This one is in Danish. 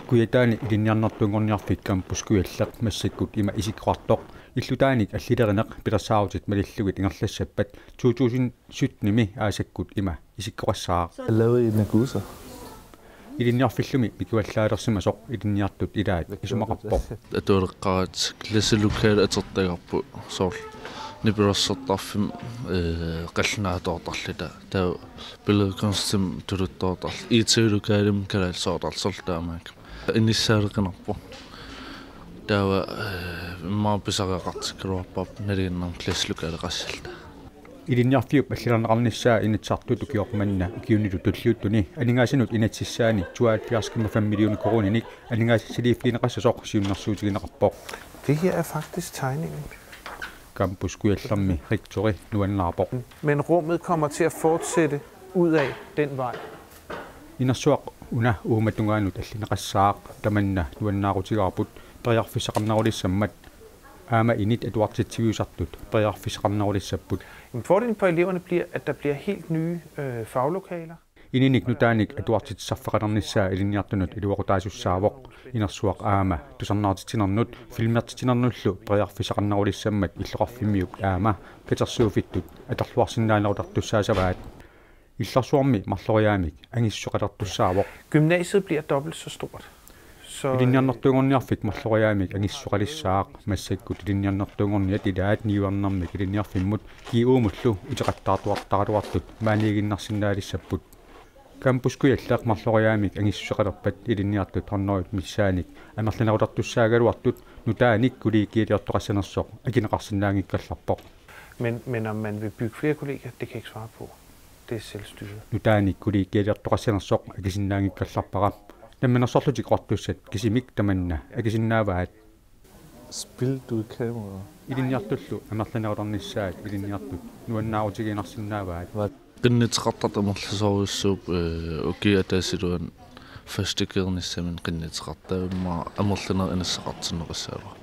Kujataani ilinniarnartuungorniarfit kampuskuiallaq massakkut ima isiqqartoq illutaanik allilerineq pilersaarutit malillugit ingerlassappat 2017 aasakkut ima isikkoqassaaq lavede nakusa ilinniarfillumi mikuallaalersimasoq ilinniartut ilaat isumaqarpoq atuuleqqarat klasselukaala atertagarpu soorl nipilersertarfim qallinaatortarlita taa billedkunstim tuluttortar iitsigulukaalum kalaalsoortarsortaamaak innissaaleqinarpu taava immaarpisaqaqartikkeruarpap naliinnerm klasselukaaleqassalta ilinniarfiup аллилернеқарнissaa инитсартуту киорманна киунилу туллиуттуни анингаасинут инатсиссаани 72,5 миллиона корониник анингаасилиифлинеқассасоқ сиуннарсуутигинеқарпоқ. Det her er faktisk tegningen. Campuskuallermi rektori nuannaarpoq. Men rummet kommer til at fortsætte ud af den vej. Inarsuaq una uumatungaanut allineqassaaq tamanna nuannaarutigaarput periarfissaqarnarulissammat aama init atuartitsiviusartut periarfissaqarnarulissapput. Fordelen for eleverne bliver, at der bliver helt nye faglokaler. Ininik nutaanik atuartitsarfaqanernissaa ilinniartunut iluaqutaasussaavoq inarsuaq aama tusarnaartitinernut filmiartitinernullu periarfissaqarnarulissammat illoqarfimmiuk aama katersuufittut atarluarsinnaanerutartussaasavaat illarsuarmi marloriaamik angissuqalertussaavoq. Gymnasiet bliver dobbelt så stort. Ilinniarnertuungorniarfik marloriaamik angissuqalissaaq massakkut ilinniarnertuungorniat ilaat niuarnermik ilinniarfimmut kiuumullu iteqattaartuartaraluartut maaniginnarsinnaalissapput campuskuiallaq marloriaamik angissuqalerpat ilinniartut qarneruit missaanik amerlinarutartussaagaluartut nutaanik kuliikiiliortoqassanersoq akineqarsinnaangikkallarpoq. Men om man vil bygge flere kollegier, det kan jeg ikke svare på. Det er selvstyret. Nutaanik kuliikiiliortoqassanersoq akisinnaangikkallarpara намминерсорлутик qortussat kisimik tamanna akisinnaavaat spil du kamera ilinniartullu amerlinarutarnissaat ilinniartut nuannaarutigiinarsinnaavaat qinnitiqartartamerlusoruissuup ukiataasiluan fastikernissamiin qinnitiqartaavimma amerliner anassaqartineqassaalua